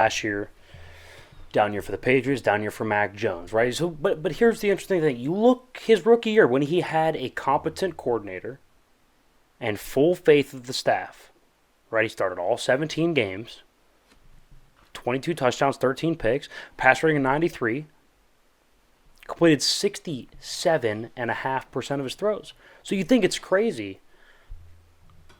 last year. Down year for the Patriots, down year for Mac Jones, right? So, but here's the interesting thing. You look his rookie year when he had a competent coordinator and full faith of the staff, right? He started all 17 games, 22 touchdowns, 13 picks, pass rating of 93, completed 67.5% of his throws. So you think it's crazy.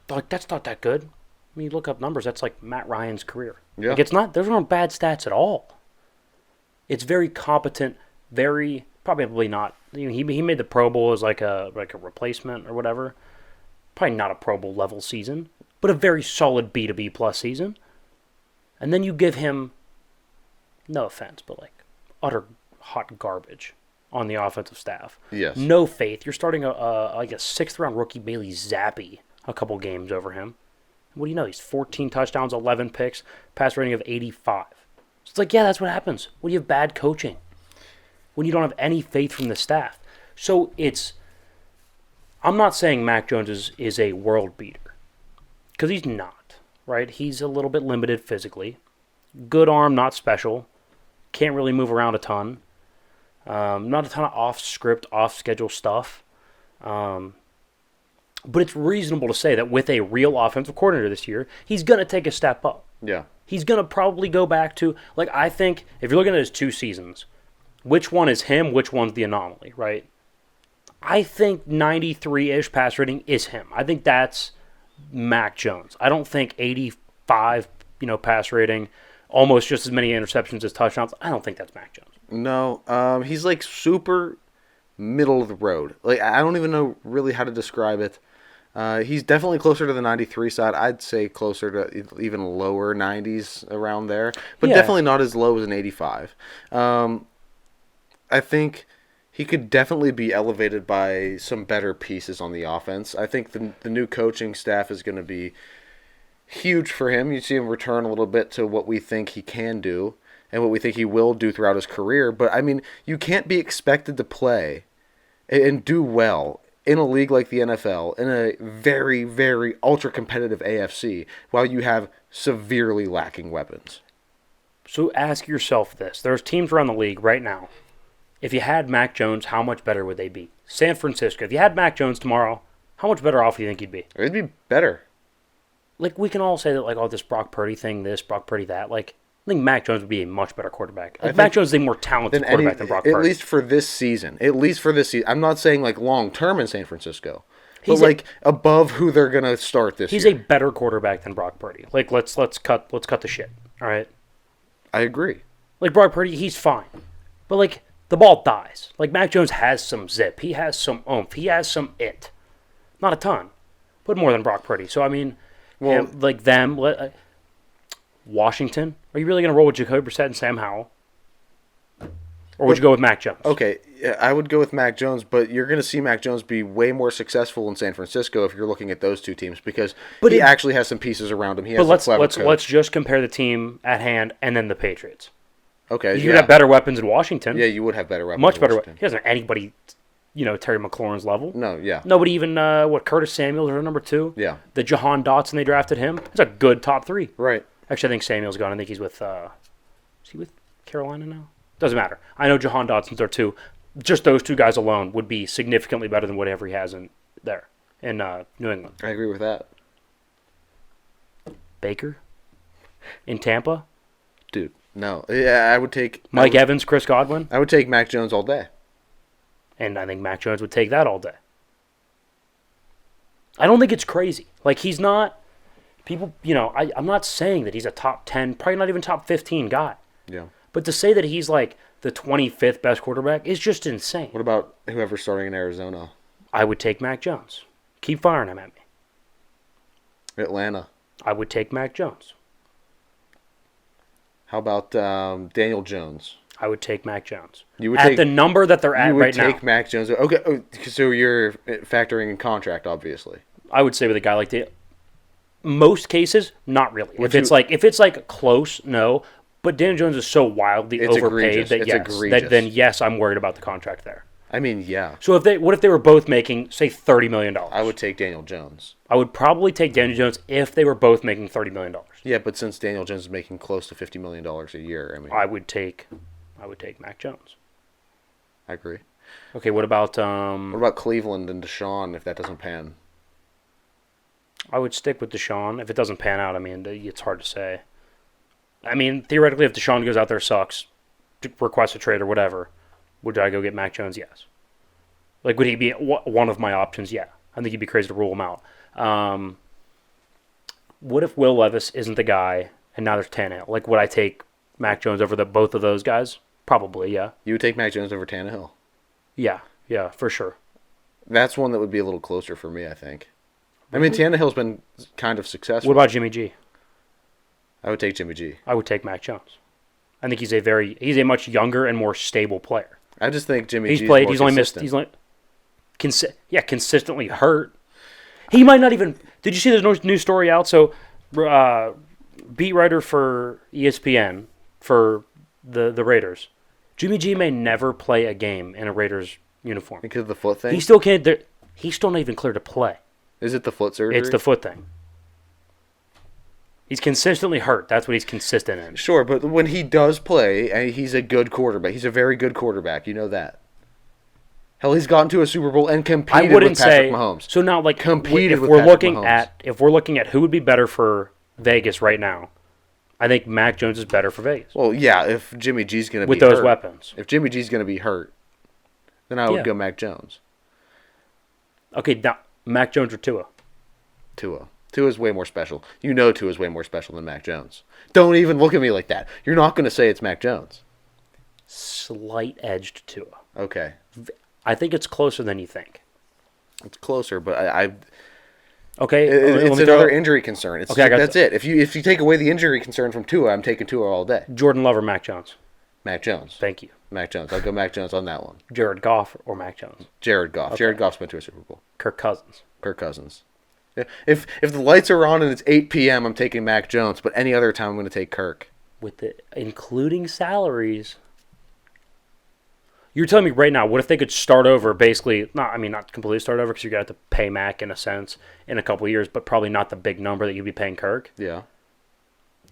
Like, that's not that good. I mean, you look up numbers, that's like Matt Ryan's career. Yeah. Like, it's not, those aren't bad stats at all. It's very competent, very probably not. He made the Pro Bowl as like a replacement or whatever. Probably not a Pro Bowl level season, but a very solid B to B plus season. And then you give him, no offense, but like utter hot garbage on the offensive staff. Yes. No faith. You're starting like a 6th round rookie Bailey Zappi a couple games over him. What do you know? He's 14 touchdowns, 11 picks, pass rating of 85. It's like, yeah, that's what happens when you have bad coaching, when you don't have any faith from the staff. So I'm not saying Mac Jones is a world beater, because he's not, right? He's a little bit limited physically. Good arm, not special. Can't really move around a ton. Not a ton of off-script, off-schedule stuff. But it's reasonable to say that with a real offensive coordinator this year, he's going to take a step up. Yeah. He's going to probably go back to, like, I think, if you're looking at his 2 seasons, which one is him, which one's the anomaly, right? I think 93-ish pass rating is him. I think that's Mac Jones. I don't think 85, pass rating, almost just as many interceptions as touchdowns. I don't think that's Mac Jones. No, he's like super middle of the road. Like, I don't even know really how to describe it. He's definitely closer to the 93 side. I'd say closer to even lower 90s around there, but definitely not as low as an 85. I think he could definitely be elevated by some better pieces on the offense. I think the new coaching staff is going to be huge for him. You see him return a little bit to what we think he can do and what we think he will do throughout his career. But, I mean, you can't be expected to play and do well in a league like the NFL, in a very, very ultra-competitive AFC, while you have severely lacking weapons. So ask yourself this. There's teams around the league right now. If you had Mac Jones, how much better would they be? San Francisco. If you had Mac Jones tomorrow, how much better off do you think you'd be? It'd be better. Like, we can all say that, like, oh, this Brock Purdy thing, this, Brock Purdy that. Like, I think Mac Jones would be a much better quarterback. Like, Mac Jones is a more talented quarterback than Brock Purdy. At least for this season. I'm not saying, like, long-term in San Francisco. But, above who they're going to start this year. He's a better quarterback than Brock Purdy. Like, let's cut the shit, all right? I agree. Like, Brock Purdy, he's fine. But, like, the ball dies. Like, Mac Jones has some zip. He has some oomph. He has some it. Not a ton, but more than Brock Purdy. So, I mean, Washington, are you really going to roll with Jacoby Brissett and Sam Howell? Or would you go with Mac Jones? Okay, I would go with Mac Jones, but you're going to see Mac Jones be way more successful in San Francisco if you're looking at those two teams, because he actually has some pieces around him. Let's just compare the team at hand and then the Patriots. Okay, you would have better weapons in Washington. Yeah, you would have better weapons. Much better weapons. He doesn't have anybody, Terry McLaurin's level. No, yeah. Nobody even, Curtis Samuels or number 2? Yeah. The Jahan Dotson, they drafted him. That's a good top 3. Right. Actually, I think Samuel's gone. I think he's with, is he with Carolina now? Doesn't matter. I know Jahan Dotson's there too. Just those 2 guys alone would be significantly better than whatever he has in New England. I agree with that. Baker? In Tampa? Dude, no. Yeah, I would take... Mike Evans, Chris Godwin? I would take Mac Jones all day. And I think Mac Jones would take that all day. I don't think it's crazy. Like, he's not... People, I'm not saying that he's a top 10, probably not even top 15 guy. Yeah. But to say that he's like the 25th best quarterback is just insane. What about whoever's starting in Arizona? I would take Mac Jones. Keep firing him at me. Atlanta. I would take Mac Jones. How about Daniel Jones? I would take Mac Jones. You would at take the number that they're at right now. You would take Mac Jones. Okay, so you're factoring in contract, obviously. I would say with a guy like that, most cases, not really. If it's like close, no. But Daniel Jones is so wildly overpaid that yes, I'm worried about the contract there. I mean, yeah. So what if they were both making, say, $30 million? I would take Daniel Jones. I would probably take Daniel Jones if they were both making $30 million. Yeah, but since Daniel Jones is making close to $50 million a year, I mean, I would take Mac Jones. I agree. Okay, what about What about Cleveland and Deshaun if that doesn't pan? I would stick with Deshaun. If it doesn't pan out, I mean, it's hard to say. I mean, theoretically, if Deshaun goes out there, sucks, requests a trade or whatever, would I go get Mac Jones? Yes. Like, would he be one of my options? Yeah. I think he'd be crazy to rule him out. What if Will Levis isn't the guy, and now there's Tannehill? Like, would I take Mac Jones over both of those guys? Probably, yeah. You would take Mac Jones over Tannehill? Yeah, for sure. That's one that would be a little closer for me, I think. I mean, Tannehill's been kind of successful. What about Jimmy G? I would take Jimmy G. I would take Mac Jones. I think he's a much younger and more stable player. I just think Jimmy He's G's played. more He's only missed. consistent. Consistently hurt. He might not even. Did you see the new story out? So, beat writer for ESPN for the Raiders, Jimmy G may never play a game in a Raiders uniform. Because of the foot thing? He still can't. He's still not even cleared to play. Is it the foot surgery? It's the foot thing. He's consistently hurt. That's what he's consistent in. Sure, but when he does play, he's a good quarterback. He's a very good quarterback. You know that. Hell, he's gotten to a Super Bowl and competed with Patrick Mahomes. So now, like, Competed if with we're Patrick looking Mahomes. if we're looking at who would be better for Vegas right now, I think Mac Jones is better for Vegas Well, yeah, if Jimmy G's going to be with those hurt, weapons. If Jimmy G's going to be hurt, then I would Yeah. go Mac Jones. Okay, now Mac Jones or Tua? Tua. Tua's way more special. You know Tua's way more special than Mac Jones. Don't even look at me like that. You're not going to say it's Mac Jones. Slight edge to Tua. Okay. I think it's closer than you think. It's closer, but I Okay, it's another injury concern. It's Okay, that's it. If you take away the injury concern from Tua, I'm taking Tua all day. Jordan Love or Mac Jones? Mac Jones. Thank you. Mac Jones. I'll go Mac Jones on that one. Jared Goff or Mac Jones? Jared Goff. Okay. Jared Goff's been to a Super Bowl. Kirk Cousins. Kirk Cousins. If the lights are on and it's 8 p.m., I'm taking Mac Jones, but any other time I'm going to take Kirk. Including salaries. You're telling me right now, what if they could start over, basically, not completely start over because you're going to have to pay Mac in a sense in a couple of years, but probably not the big number that you'd be paying Kirk? Yeah.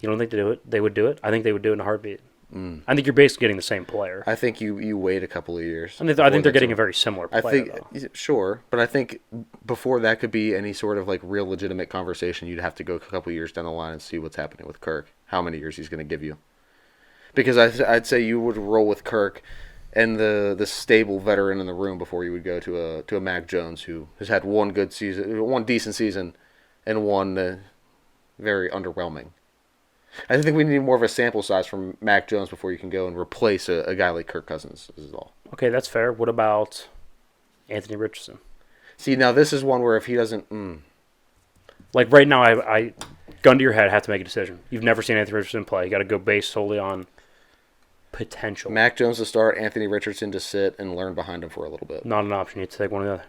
You don't think they would do it? I think they would do it in a heartbeat. I think you're basically getting the same player. I think you wait a couple of years. I think they're getting a very similar player, though. Sure, but I think before that could be any sort of like real legitimate conversation, you'd have to go a couple of years down the line and see what's happening with Kirk, how many years he's going to give you. Because I'd say you would roll with Kirk and the stable veteran in the room before you would go to a Mac Jones who has had one good season, one decent season, and one very underwhelming. I think we need more of a sample size from Mac Jones before you can go and replace a guy like Kirk Cousins. Is all. Okay, that's fair. What about Anthony Richardson? See, now this is one where if he doesn't... Like right now, I gun to your head, have to make a decision. You've never seen Anthony Richardson play. You got to go based solely on potential. Mac Jones to start, Anthony Richardson to sit and learn behind him for a little bit. Not an option. You have to take one or the other.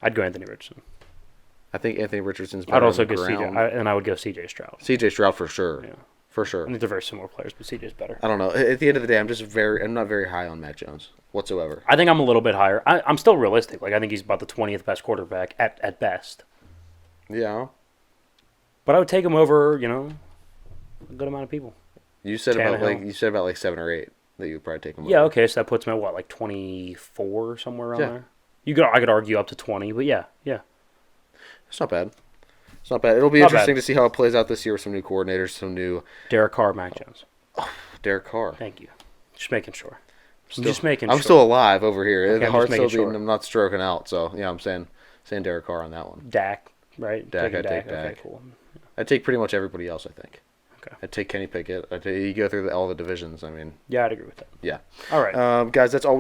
I'd go Anthony Richardson. I think Anthony Richardson's better I'd also on the go ground. CJ, and I would go CJ Stroud. CJ Stroud for sure. Yeah. For sure. I think they're very similar players, but CJ's better. I don't know. At the end of the day, I'm not very high on Mac Jones whatsoever. I think I'm a little bit higher. I'm still realistic. Like I think he's about the 20th best quarterback at best. Yeah. But I would take him over, a good amount of people. You said about Tannehill. like 7 or 8 that you would probably take him Yeah, over. okay, so that puts him at what, like 24 somewhere around there. I could argue up to 20, but yeah. It's not bad. It's not bad. It'll be Not interesting bad. to see how it plays out this year with some new coordinators, some new Derek Carr, Mac Jones. Derek Carr. Thank you. Just making sure. I'm still alive over here. Okay, The I'm heart's just still making beating. sure. I'm not stroking out. So yeah, I'm saying Derek Carr on that one. Dak, right? Dak, Taking I'd take Okay, Dak. cool. I'd take pretty much everybody else. I think. Okay. I'd take Kenny Pickett. You go through all the divisions. I mean, Yeah, I'd agree with that. yeah. All right. Guys, that's all.